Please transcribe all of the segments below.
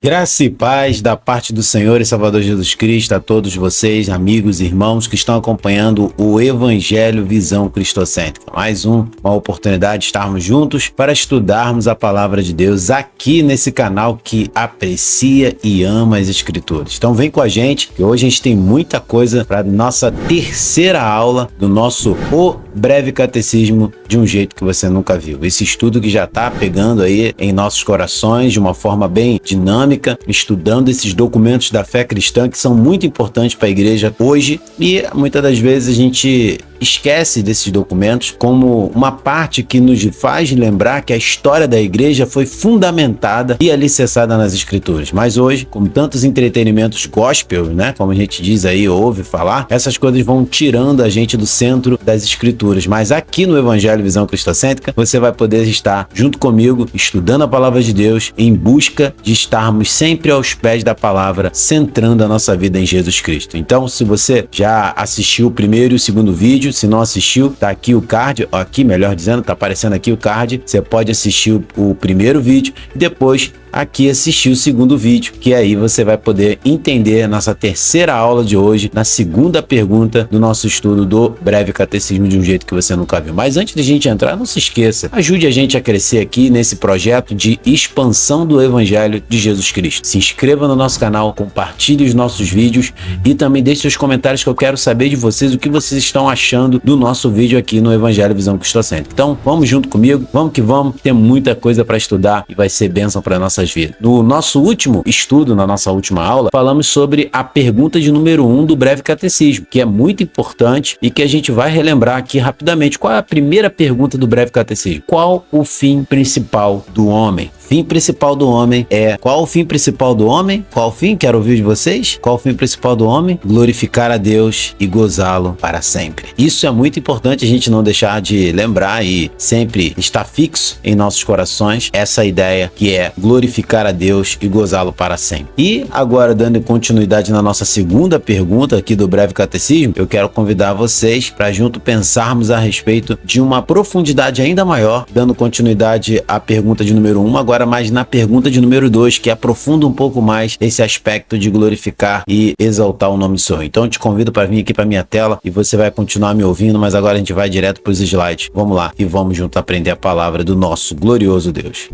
Graça e paz da parte do Senhor e Salvador Jesus Cristo a todos vocês, amigos e irmãos que estão acompanhando o Evangelho Visão Cristocêntrica. Mais uma oportunidade de estarmos juntos para estudarmos a Palavra de Deus aqui nesse canal que aprecia e ama as Escrituras. Então vem com a gente, que hoje a gente tem muita coisa para nossa terceira aula do nosso O Breve Catecismo de um jeito que você nunca viu. Esse estudo que já está pegando aí em nossos corações de uma forma bem dinâmica, estudando esses documentos da fé cristã que são muito importantes para a igreja hoje, e muitas das vezes a gente esquece desses documentos como uma parte que nos faz lembrar que a história da igreja foi fundamentada e alicerçada nas Escrituras. Mas hoje, com tantos entretenimentos gospel, né, como a gente diz aí, ouve falar, essas coisas vão tirando a gente do centro das Escrituras. Mas aqui no Evangelho Visão Cristocêntrica, você vai poder estar junto comigo, estudando a Palavra de Deus, em busca de estarmos sempre aos pés da Palavra, centrando a nossa vida em Jesus Cristo. Então, se você já assistiu o primeiro e o segundo vídeo, se não assistiu, tá aqui o card, aqui melhor dizendo, tá aparecendo aqui o card, você pode assistir o primeiro vídeo e depois aqui assistir o segundo vídeo, que aí você vai poder entender a nossa terceira aula de hoje, na segunda pergunta do nosso estudo do Breve Catecismo de um jeito que você nunca viu. Mas antes de a gente entrar, não se esqueça, ajude a gente a crescer aqui nesse projeto de expansão do Evangelho de Jesus Cristo. Se inscreva no nosso canal, compartilhe os nossos vídeos e também deixe seus comentários, que eu quero saber de vocês o que vocês estão achando do nosso vídeo aqui no Evangelho Visão Cristocêntrica. Então, vamos junto comigo, vamos que vamos, tem muita coisa para estudar e vai ser bênção para nossas vidas. No nosso último estudo, na nossa última aula, falamos sobre a pergunta de número 1 do Breve Catecismo, que é muito importante e que a gente vai relembrar aqui rapidamente. Qual é a primeira pergunta do Breve Catecismo? Qual o fim principal do homem? Fim principal do homem é... Qual o fim principal do homem? Qual o fim? Quero ouvir de vocês. Qual o fim principal do homem? Glorificar a Deus e gozá-lo para sempre. Isso é muito importante a gente não deixar de lembrar e sempre estar fixo em nossos corações essa ideia que é glorificar a Deus e gozá-lo para sempre. E agora, dando continuidade na nossa segunda pergunta aqui do Breve Catecismo, eu quero convidar vocês para junto pensarmos a respeito de uma profundidade ainda maior, dando continuidade à pergunta de número 1, agora mais na pergunta de número 2, que aprofunda um pouco mais esse aspecto de glorificar e exaltar o nome do Senhor. Então eu te convido para vir aqui para minha tela e você vai continuar me ouvindo, mas agora a gente vai direto para os slides. Vamos lá e vamos junto aprender a palavra do nosso glorioso Deus.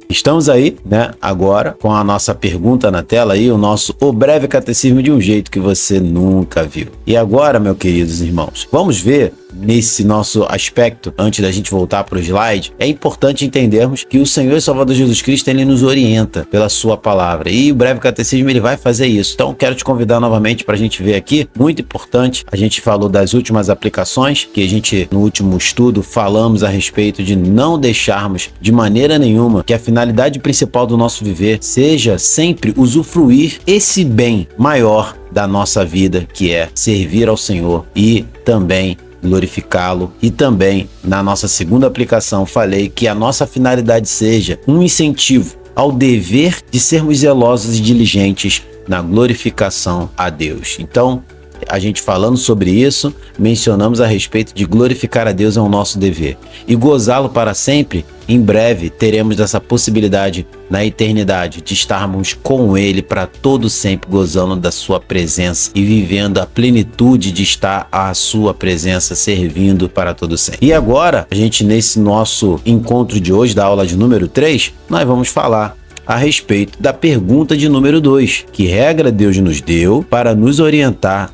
Estamos aí, né, agora com a nossa pergunta na tela aí, o nosso O Breve Catecismo de um jeito que você nunca viu. E agora, meus queridos irmãos, vamos ver nesse nosso aspecto, antes da gente voltar para o slide, é importante entendermos que o Senhor e Salvador Jesus Cristo, ele nos orienta pela sua palavra, e o Breve Catecismo ele vai fazer isso. Então quero te convidar novamente para a gente ver aqui, muito importante, a gente falou das últimas aplicações, que a gente no último estudo falamos a respeito de não deixarmos de maneira nenhuma que a finalidade principal do nosso viver seja sempre usufruir esse bem maior da nossa vida, que é servir ao Senhor e também glorificá-lo. E também na nossa segunda aplicação falei que a nossa finalidade seja um incentivo ao dever de sermos zelosos e diligentes na glorificação a Deus. Então, a gente falando sobre isso, mencionamos a respeito de glorificar a Deus é o nosso dever. E gozá-lo para sempre, em breve teremos essa possibilidade na eternidade de estarmos com Ele para todo sempre, gozando da sua presença e vivendo a plenitude de estar à sua presença, servindo para todo sempre. E agora, a gente nesse nosso encontro de hoje, da aula de número 3, nós vamos falar a respeito da pergunta de número 2, que regra Deus nos deu para nos orientar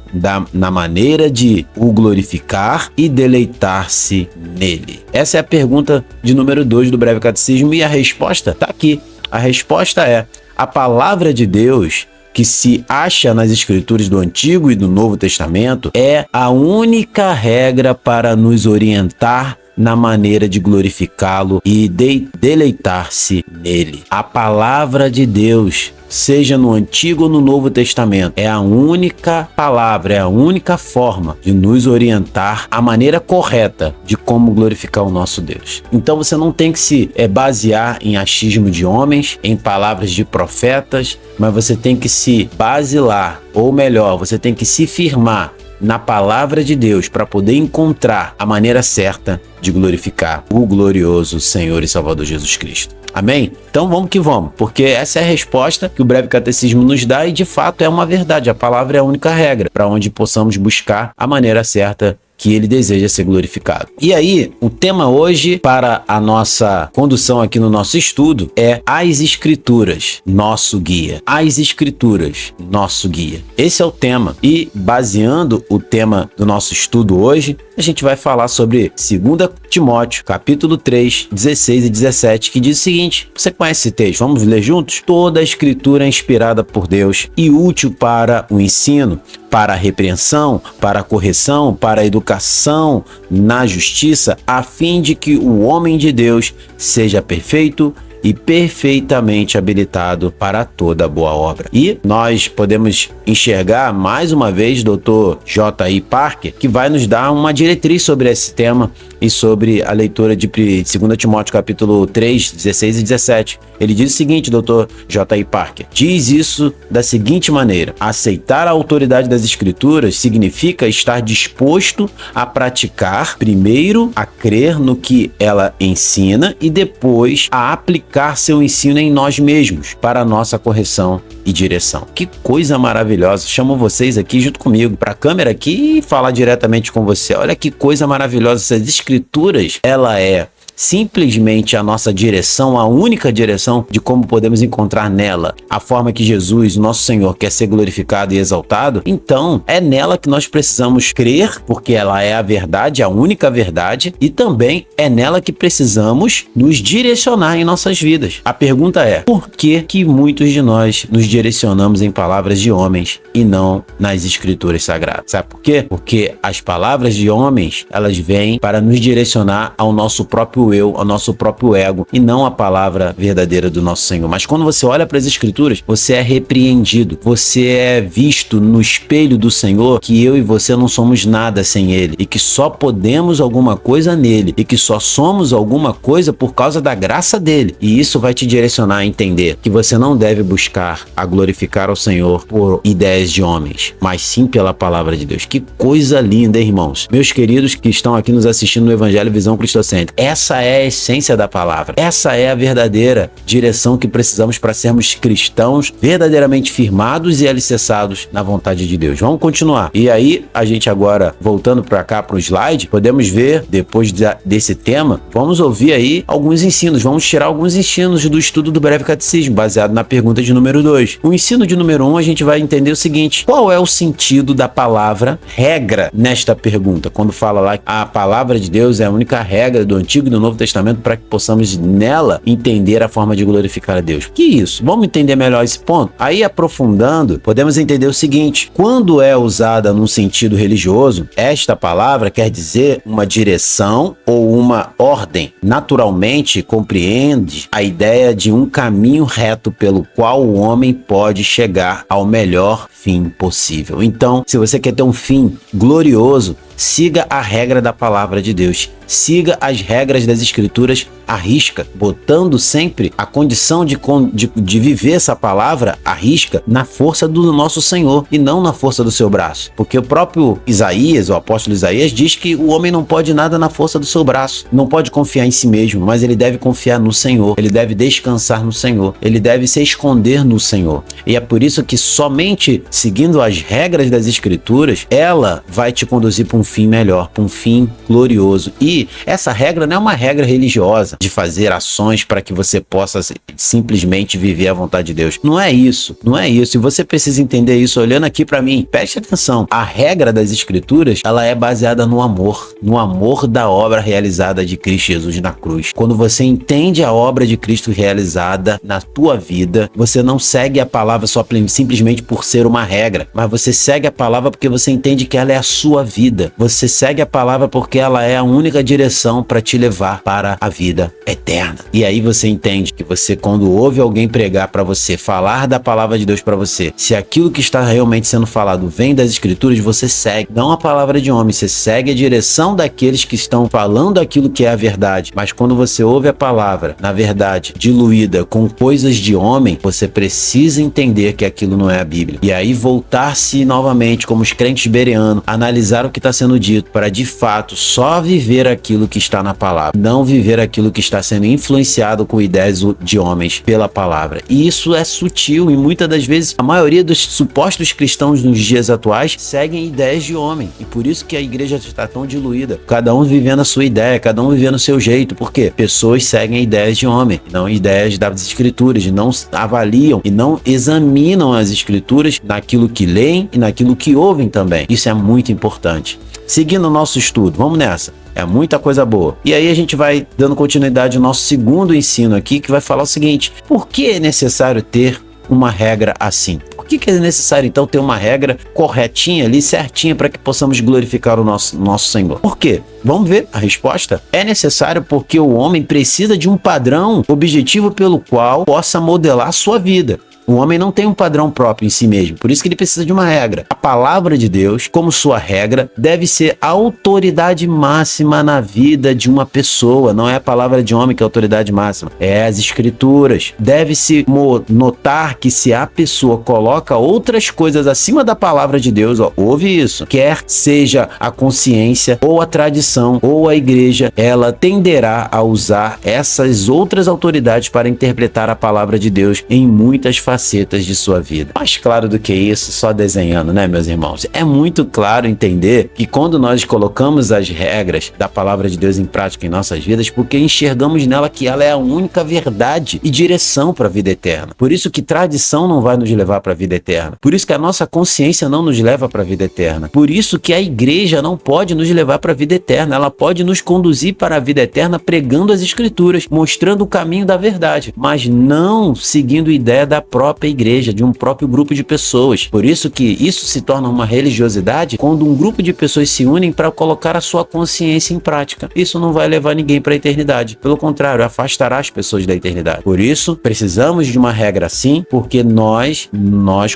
na maneira de o glorificar e deleitar-se nele. Essa é a pergunta de número 2 do Breve Catecismo e a resposta está aqui. A resposta é: a palavra de Deus, que se acha nas Escrituras do Antigo e do Novo Testamento, é a única regra para nos orientar na maneira de glorificá-lo e deleitar-se nele. A palavra de Deus, seja no Antigo ou no Novo Testamento, é a única palavra, é a única forma de nos orientar a maneira correta de como glorificar o nosso Deus. Então você não tem que se basear em achismo de homens, em palavras de profetas, mas você tem que se basilar, ou melhor, você tem que se firmar na palavra de Deus para poder encontrar a maneira certa de glorificar o glorioso Senhor e Salvador Jesus Cristo. Amém? Então vamos que vamos, porque essa é a resposta que o breve catecismo nos dá e de fato é uma verdade. A palavra é a única regra para onde possamos buscar a maneira certa que ele deseja ser glorificado. E aí, o tema hoje para a nossa condução aqui no nosso estudo é as Escrituras, nosso guia. As Escrituras, nosso guia. Esse é o tema. E baseando o tema do nosso estudo hoje, a gente vai falar sobre 2 Timóteo, capítulo 3, 16 e 17, que diz o seguinte: você conhece esse texto? Vamos ler juntos? Toda a Escritura é inspirada por Deus e útil para o ensino, para a repreensão, para a correção, para a educação na justiça, a fim de que o homem de Deus seja perfeito e perfeitamente habilitado para toda boa obra. E nós podemos enxergar mais uma vez Dr. J.I. Parker, que vai nos dar uma diretriz sobre esse tema e sobre a leitura de 2 Timóteo capítulo 3, 16 e 17. Ele diz o seguinte, Dr. J.I. Parker, diz isso da seguinte maneira: aceitar a autoridade das Escrituras significa estar disposto a praticar, primeiro a crer no que ela ensina e depois a aplicar seu ensino em nós mesmos para a nossa correção e direção. Que coisa maravilhosa! Chamo vocês aqui junto comigo para a câmera aqui e falar diretamente com você. Olha que coisa maravilhosa! Essas Escrituras, ela é simplesmente a nossa direção, a única direção de como podemos encontrar nela a forma que Jesus, o nosso Senhor, quer ser glorificado e exaltado. Então, é nela que nós precisamos crer, porque ela é a verdade, a única verdade, e também é nela que precisamos nos direcionar em nossas vidas. A pergunta é: por que muitos de nós nos direcionamos em palavras de homens e não nas Escrituras Sagradas? Sabe por quê? Porque as palavras de homens, elas vêm para nos direcionar ao nosso próprio eu, ao nosso próprio ego, e não a palavra verdadeira do nosso Senhor. Mas quando você olha para as Escrituras, você é repreendido, você é visto no espelho do Senhor que eu e você não somos nada sem Ele, e que só podemos alguma coisa nele, e que só somos alguma coisa por causa da graça dele. E isso vai te direcionar a entender que você não deve buscar a glorificar ao Senhor por ideias de homens, mas sim pela palavra de Deus. Que coisa linda, hein, irmãos? Meus queridos que estão aqui nos assistindo no Evangelho Visão Cristocêntrica, essa é a essência da palavra. Essa é a verdadeira direção que precisamos para sermos cristãos verdadeiramente firmados e alicerçados na vontade de Deus. Vamos continuar. E aí, a gente agora, voltando para cá para o slide, podemos ver, depois desse tema, vamos ouvir aí alguns ensinos. Vamos tirar alguns ensinos do estudo do breve catecismo, baseado na pergunta de número 2. O ensino de número 1, a gente vai entender o seguinte: qual é o sentido da palavra regra nesta pergunta? Quando fala lá que a palavra de Deus é a única regra do Antigo e do Novo Testamento para que possamos nela entender a forma de glorificar a Deus. Que isso? Vamos entender melhor esse ponto? Aí, aprofundando, podemos entender o seguinte: quando é usada num sentido religioso, esta palavra quer dizer uma direção ou uma ordem. Naturalmente, compreende a ideia de um caminho reto pelo qual o homem pode chegar ao melhor fim possível. Então, se você quer ter um fim glorioso, siga a regra da palavra de Deus. Siga as regras das Escrituras à risca, botando sempre a condição de viver essa palavra à risca na força do nosso Senhor e não na força do seu braço. Porque o próprio Isaías, o apóstolo Isaías, diz que o homem não pode nada na força do seu braço, não pode confiar em si mesmo, mas ele deve confiar no Senhor, ele deve descansar no Senhor, ele deve se esconder no Senhor. E é por isso que somente seguindo as regras das Escrituras, ela vai te conduzir para um fim melhor, para um fim glorioso. E essa regra não é uma regra religiosa de fazer ações para que você possa simplesmente viver a vontade de Deus. Não é isso, não é isso. E você precisa entender isso olhando aqui para mim. Preste atenção. A regra das Escrituras, ela é baseada no amor da obra realizada de Cristo Jesus na cruz. Quando você entende a obra de Cristo realizada na tua vida, você não segue a palavra só simplesmente por ser uma regra, mas você segue a palavra porque você entende que ela é a sua vida. Você segue a palavra porque ela é a única direção para te levar para a vida eterna. E aí você entende que você, quando ouve alguém pregar para você, falar da palavra de Deus para você, se aquilo que está realmente sendo falado vem das escrituras, você segue, não a palavra de homem, você segue a direção daqueles que estão falando aquilo que é a verdade. Mas quando você ouve a palavra, na verdade, diluída com coisas de homem, você precisa entender que aquilo não é a Bíblia. E aí voltar-se novamente, como os crentes bereanos, analisar o que está sendo dito para, de fato, só viver aquilo que está na palavra, não viver aquilo que está sendo influenciado com ideias de homens pela palavra. E isso é sutil e muitas das vezes a maioria dos supostos cristãos nos dias atuais seguem ideias de homem. E por isso que a igreja está tão diluída. Cada um vivendo a sua ideia, cada um vivendo o seu jeito. Por quê? Pessoas seguem ideias de homem, não ideias das escrituras, não avaliam e não examinam as escrituras naquilo que leem e naquilo que ouvem também. Isso é muito importante. Seguindo o nosso estudo, vamos nessa. É muita coisa boa. E aí a gente vai dando continuidade ao nosso segundo ensino aqui, que vai falar o seguinte: por que é necessário ter uma regra assim? Por que é necessário então ter uma regra corretinha ali, certinha, para que possamos glorificar o nosso Senhor? Por quê? Vamos ver a resposta. É necessário porque o homem precisa de um padrão objetivo pelo qual possa modelar a sua vida. O homem não tem um padrão próprio em si mesmo, por isso que ele precisa de uma regra. A palavra de Deus, como sua regra, deve ser a autoridade máxima na vida de uma pessoa. Não é a palavra de homem que é a autoridade máxima, é as escrituras. Deve-se notar que se a pessoa coloca outras coisas acima da palavra de Deus, ouve isso, quer seja a consciência ou a tradição ou a igreja, ela tenderá a usar essas outras autoridades para interpretar a palavra de Deus em muitas facetas de sua vida. Mais claro do que isso, só desenhando, né, meus irmãos? É muito claro entender que quando nós colocamos as regras da palavra de Deus em prática em nossas vidas, porque enxergamos nela que ela é a única verdade e direção para a vida eterna. Por isso que tradição não vai nos levar para a vida eterna. Por isso que a nossa consciência não nos leva para a vida eterna. Por isso que a igreja não pode nos levar para a vida eterna. Ela pode nos conduzir para a vida eterna pregando as escrituras, mostrando o caminho da verdade, mas não seguindo a ideia da própria igreja, de um próprio grupo de pessoas. Por isso que isso se torna uma religiosidade quando um grupo de pessoas se unem para colocar a sua consciência em prática. Isso não vai levar ninguém para a eternidade. Pelo contrário, afastará as pessoas da eternidade. Por isso, precisamos de uma regra assim, porque nós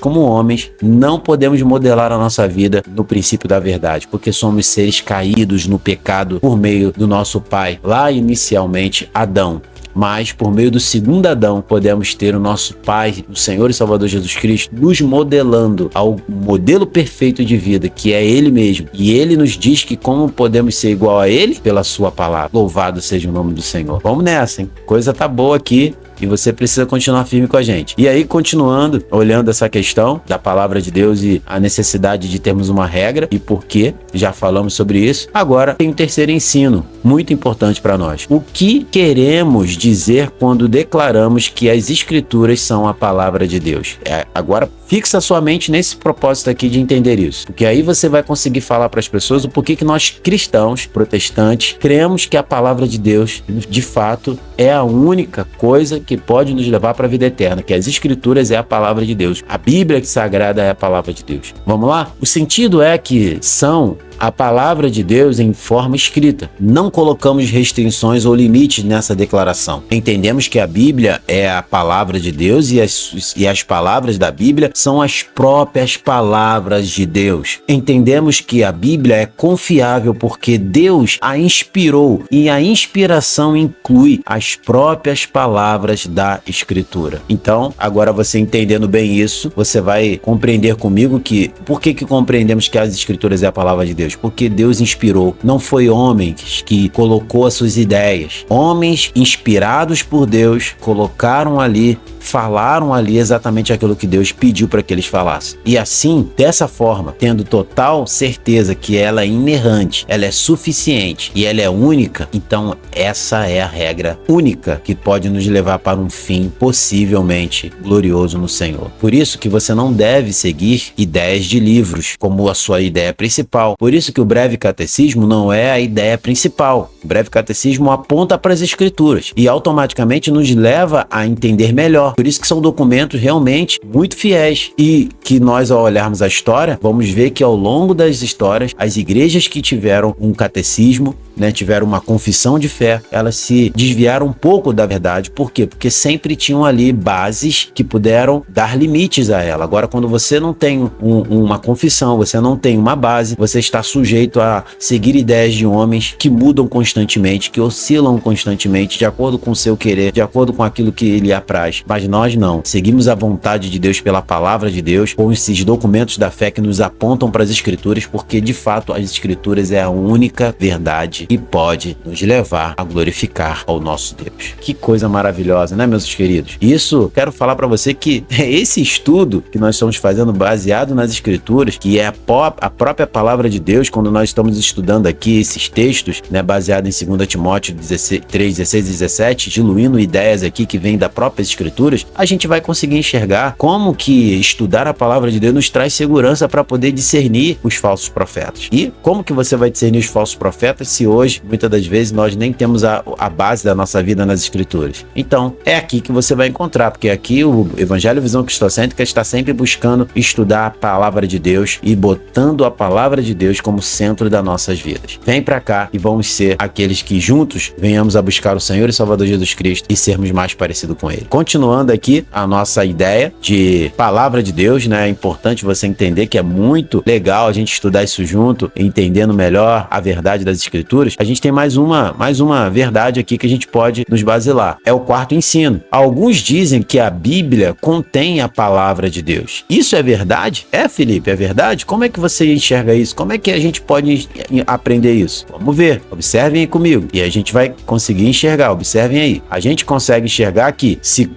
como homens, não podemos modelar a nossa vida no princípio da verdade, porque somos seres caídos no pecado por meio do nosso pai, lá inicialmente, Adão. Mas por meio do segundo Adão podemos ter o nosso Pai, o Senhor e Salvador Jesus Cristo, nos modelando ao modelo perfeito de vida, que é Ele mesmo. E Ele nos diz que como podemos ser igual a Ele? Pela sua palavra. Louvado seja o nome do Senhor. Vamos nessa, hein? Coisa tá boa aqui. E você precisa continuar firme com a gente. E aí, continuando, olhando essa questão da palavra de Deus e a necessidade de termos uma regra e por quê, já falamos sobre isso. Agora tem um terceiro ensino, muito importante para nós. O que queremos dizer quando declaramos que as escrituras são a palavra de Deus? Agora, fixa sua mente nesse propósito aqui de entender isso. Porque aí você vai conseguir falar para as pessoas o porquê que nós cristãos, protestantes, cremos que a palavra de Deus, de fato, é a única coisa que pode nos levar para a vida eterna, que as escrituras é a palavra de Deus. A Bíblia sagrada é a palavra de Deus. Vamos lá? O sentido é que são a palavra de Deus em forma escrita. Não colocamos restrições ou limites nessa declaração. Entendemos que a Bíblia é a palavra de Deus e as palavras da Bíblia são as próprias palavras de Deus. Entendemos que a Bíblia é confiável porque Deus a inspirou e a inspiração inclui as próprias palavras da Escritura. Então, agora você entendendo bem isso, você vai compreender comigo que por que compreendemos que as Escrituras é a palavra de Deus? Porque Deus inspirou. Não foi homens que colocou as suas ideias. Homens inspirados por Deus colocaram ali, falaram ali exatamente aquilo que Deus pediu para que eles falassem. E assim, dessa forma, tendo total certeza que ela é inerrante, ela é suficiente e ela é única, então essa é a regra única que pode nos levar para um fim possivelmente glorioso no Senhor. Por isso que você não deve seguir ideias de livros como a sua ideia principal. Por isso que o breve catecismo não é a ideia principal. O breve catecismo aponta para as escrituras e automaticamente nos leva a entender melhor. Por isso que são documentos realmente muito fiéis e que nós, ao olharmos a história, vamos ver que ao longo das histórias, as igrejas que tiveram um catecismo, tiveram uma confissão de fé, elas se desviaram um pouco da verdade. Por quê? Porque sempre tinham ali bases que puderam dar limites a ela. Agora, quando você não tem uma confissão, você não tem uma base, você está sujeito a seguir ideias de homens que mudam constantemente, que oscilam constantemente, de acordo com o seu querer, de acordo com aquilo que lhe apraz. Mas nós não. Seguimos a vontade de Deus pela palavra de Deus, com esses documentos da fé que nos apontam para as escrituras, porque de fato as escrituras é a única verdade e pode nos levar a glorificar ao nosso Deus. Que coisa maravilhosa, né, meus queridos? Isso, quero falar para você que esse estudo que nós estamos fazendo baseado nas escrituras, que é a própria palavra de Deus, quando nós estamos estudando aqui esses textos, baseado em 2 Timóteo 3, 16 e 17, diluindo ideias aqui que vêm da própria escrituras, a gente vai conseguir enxergar como que estudar a palavra de Deus nos traz segurança para poder discernir os falsos profetas. E como que você vai discernir os falsos profetas se hoje, muitas das vezes, nós nem temos a base da nossa vida nas escrituras? Então, é aqui que você vai encontrar, porque aqui o Evangelho Visão Cristocêntrica está sempre buscando estudar a palavra de Deus e botando a palavra de Deus como centro das nossas vidas. Vem pra cá e vamos ser aqueles que juntos venhamos a buscar o Senhor e Salvador Jesus Cristo e sermos mais parecidos com Ele. Continuando aqui a nossa ideia de palavra de Deus, é importante você entender que é muito legal a gente estudar isso junto, entendendo melhor a verdade das escrituras. A gente tem mais uma verdade aqui que a gente pode nos basilar. É o quarto ensino. Alguns dizem que a Bíblia contém a palavra de Deus. Isso é verdade? É, Felipe, é verdade? Como é que você enxerga isso? Como é que a gente pode aprender isso? Vamos ver. Observem aí comigo. E a gente vai conseguir enxergar. Observem aí. A gente consegue enxergar que se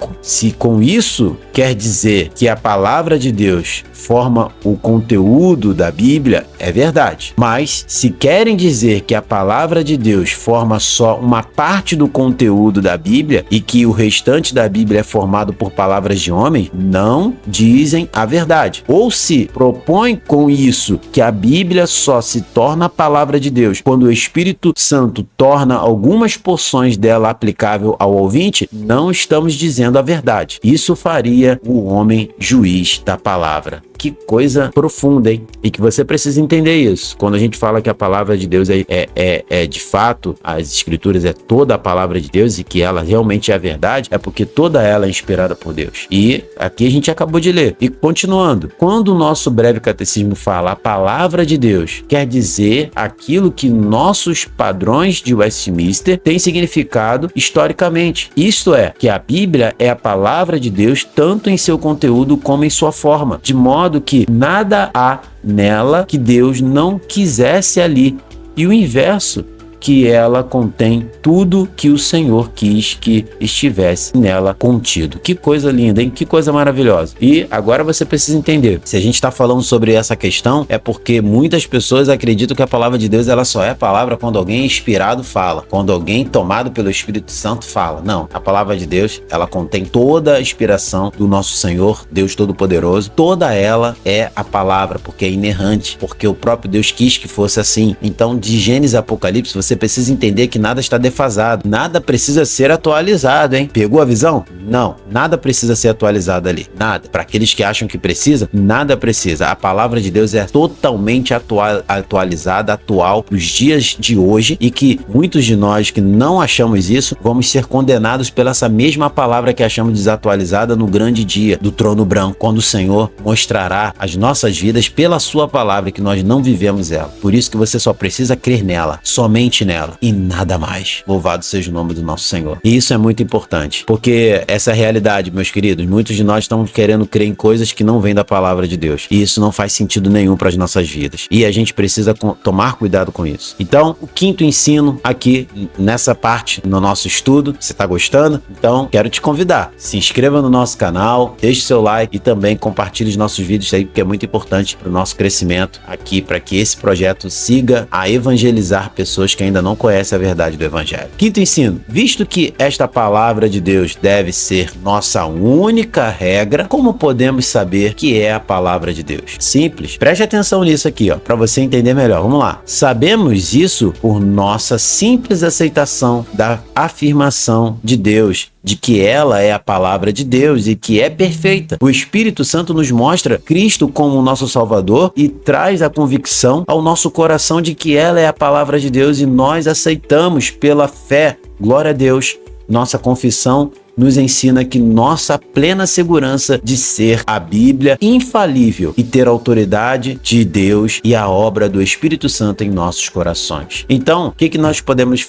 com isso quer dizer que a palavra de Deus forma o conteúdo da Bíblia, é verdade. Mas se querem dizer que a palavra de Deus forma só uma parte do conteúdo da Bíblia e que o restante da Bíblia é formado por palavras de homem, não dizem a verdade. Ou se propõem com isso que a Bíblia só se torna a palavra de Deus quando o Espírito Santo torna algumas porções dela aplicável ao ouvinte, não estamos dizendo a verdade. Isso faria o homem juiz da palavra. Que coisa profunda, hein? E que você precisa entender isso. Quando a gente fala que a palavra de Deus é de fato, as escrituras é toda a palavra de Deus e que ela realmente é a verdade, é porque toda ela é inspirada por Deus. E aqui a gente acabou de ler. E continuando, quando o nosso breve catecismo fala a palavra de Deus, quer dizer aquilo que nossos padrões de Westminster têm significado historicamente. Isto é, que a Bíblia é a palavra de Deus tanto em seu conteúdo como em sua forma, de modo que nada há nela que Deus não quisesse ali, e o inverso, que ela contém tudo que o Senhor quis que estivesse nela contido. Que coisa linda, hein? Que coisa maravilhosa. E agora você precisa entender, se a gente está falando sobre essa questão, é porque muitas pessoas acreditam que a palavra de Deus ela só é palavra quando alguém inspirado fala, quando alguém tomado pelo Espírito Santo fala. Não, a palavra de Deus, ela contém toda a inspiração do nosso Senhor, Deus Todo-Poderoso. Toda ela é a palavra, porque é inerrante, porque o próprio Deus quis que fosse assim. Então, de Gênesis a Apocalipse, você precisa entender que nada está defasado, nada precisa ser atualizado, hein? Pegou a visão? Não, nada precisa ser atualizado ali, nada. Para aqueles que acham que precisa, nada precisa. A palavra de Deus é totalmente atualizada, atual para os dias de hoje, e que muitos de nós que não achamos isso, vamos ser condenados pela essa mesma palavra que achamos desatualizada no grande dia do trono branco, quando o Senhor mostrará as nossas vidas pela sua palavra, que nós não vivemos ela. Por isso que você só precisa crer nela, somente nela e nada mais. Louvado seja o nome do nosso Senhor. E isso é muito importante, porque essa é a realidade, meus queridos. Muitos de nós estão querendo crer em coisas que não vêm da palavra de Deus, e isso não faz sentido nenhum para as nossas vidas, e a gente precisa tomar cuidado com isso. Então, o quinto ensino aqui nessa parte no nosso estudo, você está gostando? Então, quero te convidar, se inscreva no nosso canal, deixe seu like e também compartilhe os nossos vídeos aí, porque é muito importante para o nosso crescimento aqui, para que esse projeto siga a evangelizar pessoas que ainda ainda não conhece a verdade do Evangelho. Quinto ensino: visto que esta palavra de Deus deve ser nossa única regra, como podemos saber que é a palavra de Deus? Simples. Preste atenção nisso aqui, para você entender melhor. Vamos lá. Sabemos isso por nossa simples aceitação da afirmação de Deus, de que ela é a palavra de Deus e que é perfeita. O Espírito Santo nos mostra Cristo como o nosso Salvador e traz a convicção ao nosso coração de que ela é a palavra de Deus e nós aceitamos pela fé. Glória a Deus. Nossa confissão nos ensina que nossa plena segurança de ser a Bíblia infalível e ter a autoridade de Deus e a obra do Espírito Santo em nossos corações. Então, o que nós podemos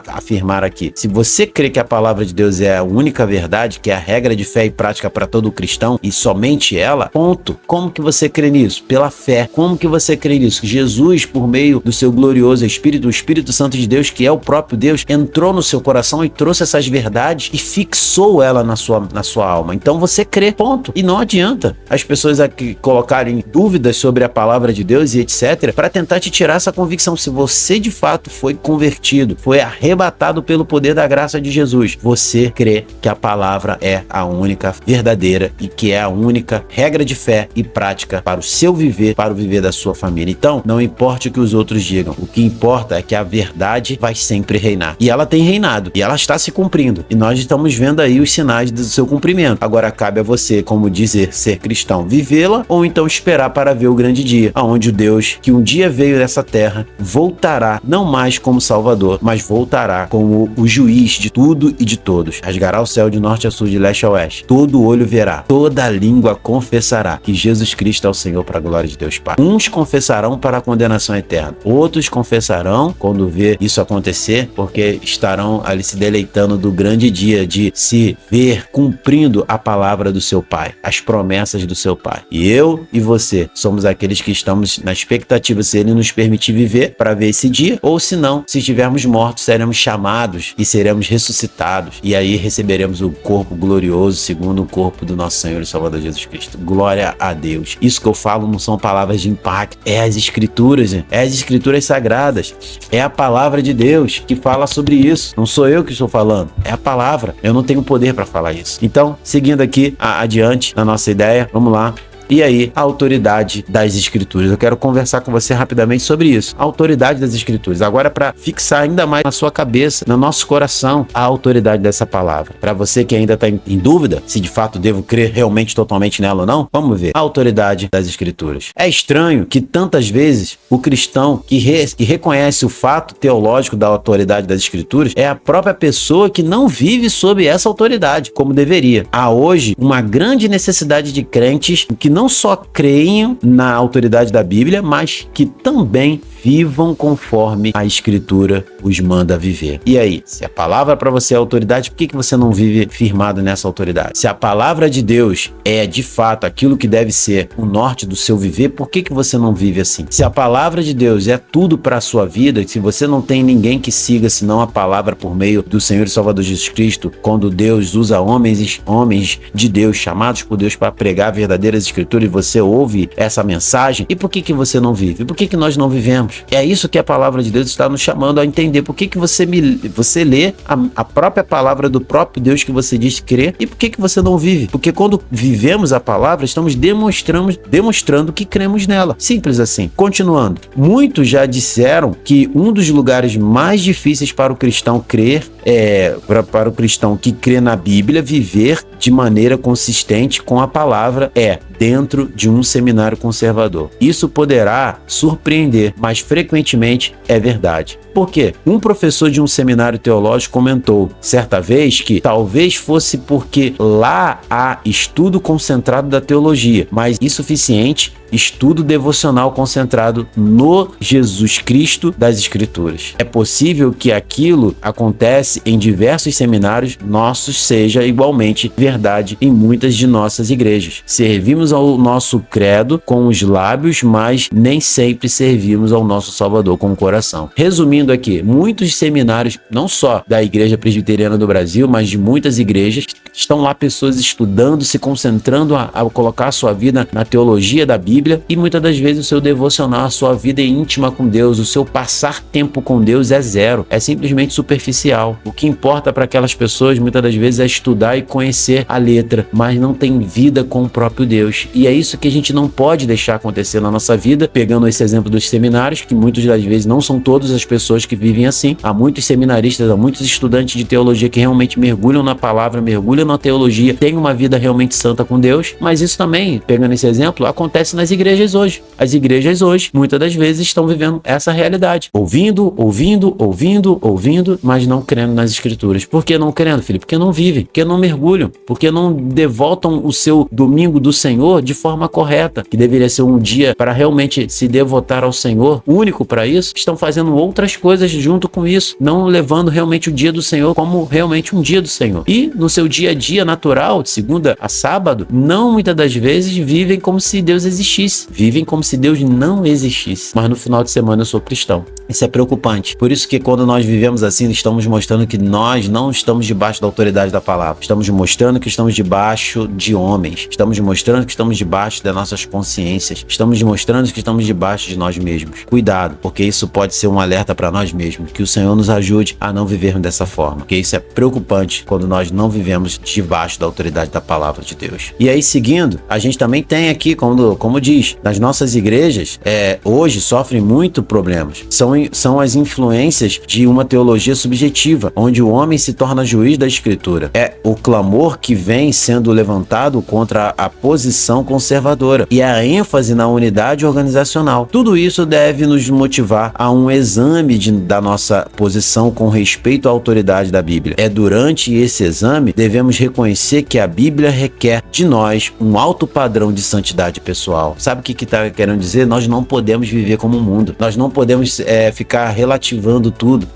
afirmar aqui? Se você crê que a palavra de Deus é a única verdade, que é a regra de fé e prática para todo cristão e somente ela, ponto. Como que você crê nisso? Pela fé. Como que você crê nisso? Jesus, por meio do seu glorioso Espírito, o Espírito Santo de Deus, que é o próprio Deus, entrou no seu coração e trouxe essas verdades e fixou ela na sua alma. Então você crê, ponto. E não adianta as pessoas aqui colocarem dúvidas sobre a palavra de Deus e etc, para tentar te tirar essa convicção. Se você de fato foi convertido, foi arrebatado pelo poder da graça de Jesus, você crê que a palavra é a única verdadeira e que é a única regra de fé e prática para o seu viver, para o viver da sua família. Então, não importa o que os outros digam, o que importa é que a verdade vai sempre reinar. E ela tem reinado, e ela está se cumprindo. E nós estamos vendo aí os sinais do seu cumprimento. Agora cabe a você, como dizer, ser cristão, vivê-la ou então esperar para ver o grande dia, aonde o Deus que um dia veio dessa terra voltará não mais como Salvador, mas voltará como o juiz de tudo e de todos. Rasgará o céu de norte a sul, de leste a oeste. Todo olho verá, toda língua confessará que Jesus Cristo é o Senhor, para a glória de Deus Pai. Uns confessarão para a condenação eterna, outros confessarão quando ver isso acontecer, porque estarão ali se deleitando do grande dia de se ver cumprindo a palavra do seu Pai, as promessas do seu Pai. E eu e você somos aqueles que estamos na expectativa, se Ele nos permitir viver, para ver esse dia, ou se não, se estivermos mortos, seremos chamados e seremos ressuscitados, e aí receberemos o corpo glorioso segundo o corpo do nosso Senhor e Salvador Jesus Cristo. Glória a Deus. Isso que eu falo não são palavras de impacto, é as escrituras, é as escrituras sagradas, é a palavra de Deus que fala sobre isso. Não sou eu que estou falando, é a palavra. Eu não tenho poder para falar isso. Então, seguindo aqui adiante na nossa ideia, vamos lá. E aí, a autoridade das Escrituras. Eu quero conversar com você rapidamente sobre isso. A autoridade das Escrituras. Agora, para fixar ainda mais na sua cabeça, no nosso coração, a autoridade dessa palavra. Para você que ainda está em dúvida se de fato devo crer realmente totalmente nela ou não, vamos ver. A autoridade das Escrituras. É estranho que tantas vezes o cristão que reconhece o fato teológico da autoridade das Escrituras é a própria pessoa que não vive sob essa autoridade, como deveria. Há hoje uma grande necessidade de crentes que não só creem na autoridade da Bíblia, mas que também vivam conforme a Escritura os manda viver. E aí, se a palavra para você é autoridade, por que você não vive firmado nessa autoridade? Se a palavra de Deus é de fato aquilo que deve ser o norte do seu viver, por que você não vive assim? Se a palavra de Deus é tudo para a sua vida, se você não tem ninguém que siga senão a palavra por meio do Senhor e Salvador Jesus Cristo, quando Deus usa homens de Deus, chamados por Deus para pregar verdadeiras Escrituras, e você ouve essa mensagem, e por que você não vive? Por que nós não vivemos? É isso que a palavra de Deus está nos chamando a entender. Por que você lê a própria palavra do próprio Deus que você diz crer, e por que você não vive? Porque quando vivemos a palavra, estamos demonstrando que cremos nela. Simples assim. Continuando. Muitos já disseram que um dos lugares mais difíceis para o cristão crer, para o cristão que crê na Bíblia, viver de maneira consistente com a palavra dentro de um seminário conservador. Isso poderá surpreender, mas frequentemente é verdade. Por quê? Um professor de um seminário teológico comentou certa vez que talvez fosse porque lá há estudo concentrado da teologia, mas insuficiente estudo devocional concentrado no Jesus Cristo das Escrituras. É possível que aquilo acontece em diversos seminários nossos seja igualmente verdade em muitas de nossas igrejas. Servimos ao o nosso credo com os lábios, mas nem sempre servimos ao nosso Salvador com o coração. Resumindo aqui, muitos seminários, não só da Igreja Presbiteriana do Brasil, mas de muitas igrejas, estão lá pessoas estudando, se concentrando a colocar a sua vida na teologia da Bíblia, e muitas das vezes o seu devocional, a sua vida íntima com Deus, o seu passar tempo com Deus é zero, é simplesmente superficial. O que importa para aquelas pessoas muitas das vezes é estudar e conhecer a letra, mas não tem vida com o próprio Deus. E é isso que a gente não pode deixar acontecer na nossa vida, pegando esse exemplo dos seminários, que muitas das vezes não são todas as pessoas que vivem assim. Há muitos seminaristas, há muitos estudantes de teologia que realmente mergulham na palavra, mergulham na teologia, têm uma vida realmente santa com Deus, mas isso também, pegando esse exemplo, acontece nas igrejas hoje. As igrejas hoje, muitas das vezes, estão vivendo essa realidade. Ouvindo, mas não crendo nas escrituras. Por que não crendo, Felipe? Porque não vivem, porque não mergulham, porque não devotam o seu domingo do Senhor de forma correta, que deveria ser um dia para realmente se devotar ao Senhor, único para isso. Estão fazendo outras coisas junto com isso, não levando realmente o dia do Senhor como realmente um dia do Senhor. E no seu dia a dia natural, de segunda a sábado, não muitas das vezes vivem como se Deus existisse, vivem como se Deus não existisse. Mas no final de semana eu sou cristão. Isso é preocupante. Por isso que quando nós vivemos assim, estamos mostrando que nós não estamos debaixo da autoridade da palavra. Estamos mostrando que estamos debaixo de homens. Estamos mostrando que estamos debaixo das nossas consciências. Estamos mostrando que estamos debaixo de nós mesmos. Cuidado, porque isso pode ser um alerta para nós mesmos. Que o Senhor nos ajude a não vivermos dessa forma. Porque isso é preocupante quando nós não vivemos debaixo da autoridade da palavra de Deus. E aí, seguindo, a gente também tem aqui, como diz, nas nossas igrejas, hoje sofrem muito problemas. São as influências de uma teologia subjetiva, onde o homem se torna juiz da escritura. É o clamor que vem sendo levantado contra a posição conservadora e a ênfase na unidade organizacional. Tudo isso deve nos motivar a um exame da nossa posição com respeito à autoridade da Bíblia. É durante esse exame devemos reconhecer que a Bíblia requer de nós um alto padrão de santidade pessoal. Sabe o que está querendo dizer? Nós não podemos viver como o mundo. Nós não podemos ficar relativando tudo,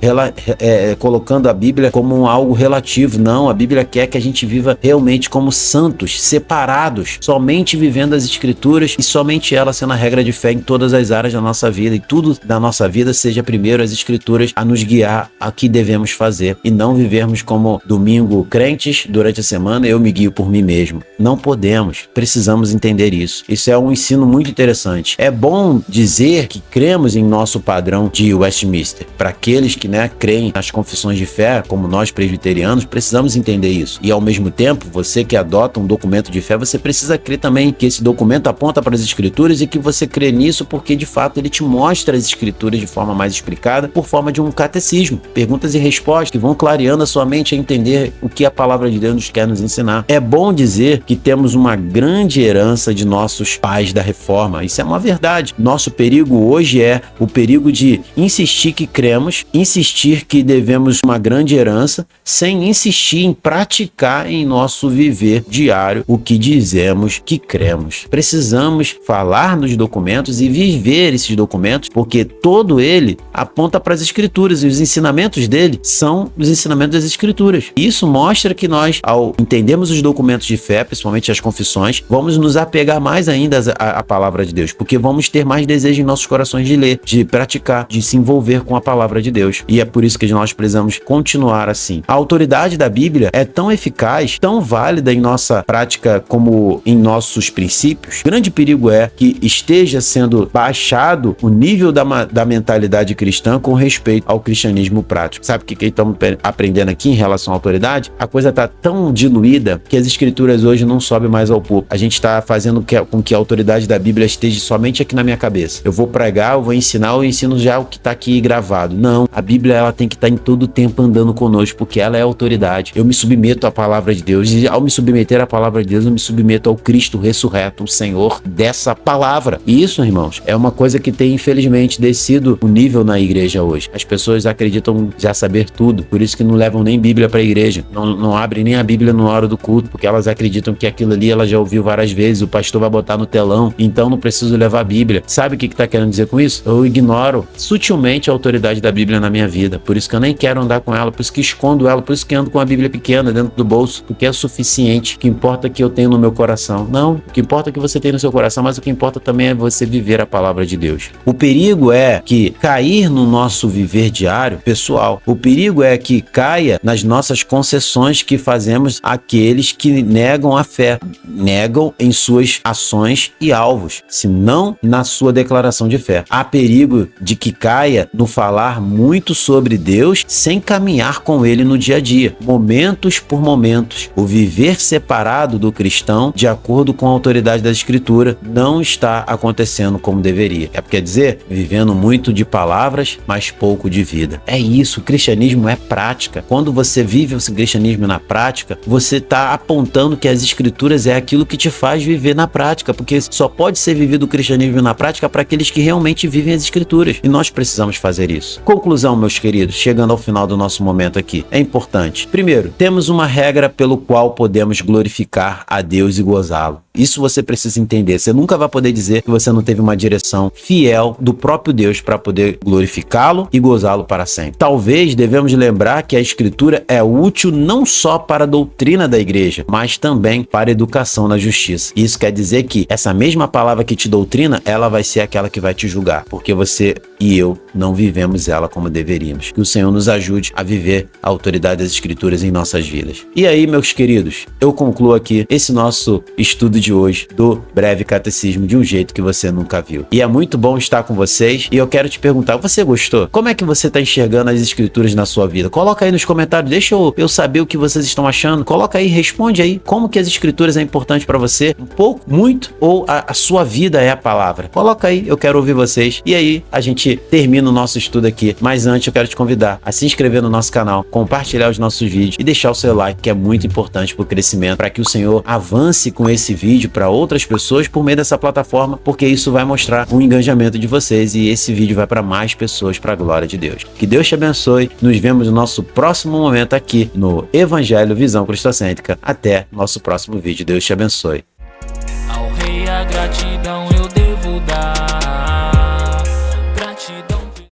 colocando a Bíblia como algo relativo. Não, a Bíblia quer que a gente viva realmente como santos, separados, somente vivendo as escrituras e somente ela sendo a regra de fé em todas as áreas da nossa vida, e tudo da nossa vida seja primeiro as escrituras a nos guiar a que devemos fazer, e não vivermos como domingo crentes durante a semana, eu me guio por mim mesmo. Não podemos, precisamos entender isso. Isso é um ensino muito interessante. É bom dizer que cremos em nosso padrão de Westminster. Para aqueles que creem nas confissões de fé, como nós presbiterianos, precisamos entender isso. E ao mesmo tempo, você que adota um documento de fé, você precisa crer também que esse documento aponta para as escrituras e que você crê nisso porque de fato ele te mostra as escrituras de forma mais explicada, por forma de um catecismo, perguntas e respostas que vão clareando a sua mente a entender o que a palavra de Deus nos quer nos ensinar. É bom dizer que temos uma grande herança de nossos pais da reforma. Isso é uma verdade. Nosso perigo hoje é o perigo de insistir que cremos, insistir que devemos uma grande herança, sem insistir em praticar em nosso viver diário o que dizemos que cremos. Precisamos falar nos documentos e viver esses documentos, porque todo ele aponta para as escrituras e os ensinamentos dele são os ensinamentos das escrituras. Isso mostra que nós, ao entendermos os documentos de fé, principalmente as confissões, vamos nos apegar mais ainda à palavra de Deus, porque vamos ter mais desejo em nossos corações de ler, de praticar, de se envolver com a palavra de Deus. E é por isso que nós precisamos continuar assim. A autoridade da Bíblia é tão eficaz, tão válida em nossa prática como em nossos princípios. O grande perigo é que esteja sendo baixado o nível da mentalidade cristã com respeito ao cristianismo prático. Sabe o que estamos aprendendo aqui em relação à autoridade? A coisa está tão diluída que as escrituras hoje não sobem mais ao púlpito. A gente está fazendo com que a autoridade da Bíblia esteja somente aqui na minha cabeça. Eu vou pregar, eu vou ensinar, eu ensino já o que está aqui gravado. Não, a Bíblia ela tem que estar em todo o tempo andando conosco, porque ela é a autoridade. Eu me submeto à palavra de Deus, e ao me submeter à palavra de Deus, eu me submeto ao Cristo ressurreto, o Senhor dessa palavra. E isso, irmãos, é uma coisa que tem infelizmente descido o nível na igreja hoje. As pessoas acreditam já saber tudo, por isso que não levam nem Bíblia para a igreja, não abrem nem a Bíblia na hora do culto, porque elas acreditam que aquilo ali ela já ouviu várias vezes, o pastor vai botar no telão, então não preciso levar a Bíblia. Sabe o que está querendo dizer com isso? Eu ignoro sutilmente a autoridade da Bíblia na minha vida, por isso que eu nem quero andar com ela, por isso que escondo ela, por isso que ando com a Bíblia pequena dentro do bolso, porque é o suficiente, o que importa é que eu tenho no meu coração. Não, não. O que importa é o que você tem no seu coração, mas o que importa também é você viver a palavra de Deus. O perigo é que cair no nosso viver diário pessoal. O perigo é que caia nas nossas concessões que fazemos àqueles que negam a fé, negam em suas ações e alvos, se não na sua declaração de fé. Há perigo de que caia no falar muito sobre Deus sem caminhar com Ele no dia a dia, momentos por momentos. O viver separado do cristão, de acordo com a autoridade da Escritura, não está acontecendo como deveria. Quer dizer, vivendo muito de palavras, mas pouco de vida. É isso, o cristianismo é prática. Quando você vive o cristianismo na prática, você está apontando que as Escrituras é aquilo que te faz viver na prática, porque só pode ser vivido o cristianismo na prática para aqueles que realmente vivem as Escrituras, e nós precisamos fazer isso. Conclusão, meus queridos, chegando ao final do nosso momento aqui, é importante. Primeiro, temos uma regra pelo qual podemos glorificar a Deus e gozá-lo. Isso você precisa entender. Você nunca vai poder dizer que você não teve uma direção fiel do próprio Deus para poder glorificá-lo e gozá-lo para sempre. Talvez devemos lembrar que a Escritura é útil não só para a doutrina da igreja, mas também para a educação na justiça. Isso quer dizer que essa mesma palavra que te doutrina, ela vai ser aquela que vai te julgar, porque você e eu não vivemos ela como deveríamos. Que o Senhor nos ajude a viver a autoridade das Escrituras em nossas vidas. E aí, meus queridos, eu concluo aqui esse nosso estudo de hoje do breve catecismo de um jeito que você nunca viu. E é muito bom estar com vocês e eu quero te perguntar, você gostou? Como é que você está enxergando as Escrituras na sua vida? Coloca aí nos comentários, deixa eu saber o que vocês estão achando. Coloca aí, responde aí como que as Escrituras é importante para você, um pouco, muito, ou a sua vida é a palavra. Coloca aí, eu quero ouvir vocês. E aí a gente termina o nosso estudo aqui. Mas antes eu quero te convidar a se inscrever no nosso canal, compartilhar os nossos vídeos e deixar o seu like, que é muito importante para o crescimento, para que o Senhor avance com esse vídeo para outras pessoas por meio dessa plataforma, porque isso vai mostrar o engajamento de vocês e esse vídeo vai para mais pessoas, para a glória de Deus. Que Deus te abençoe. Nos vemos no nosso próximo momento aqui no Evangelho Visão Cristocêntrica. Até nosso próximo vídeo. Deus te abençoe. Ao Rei a gratidão.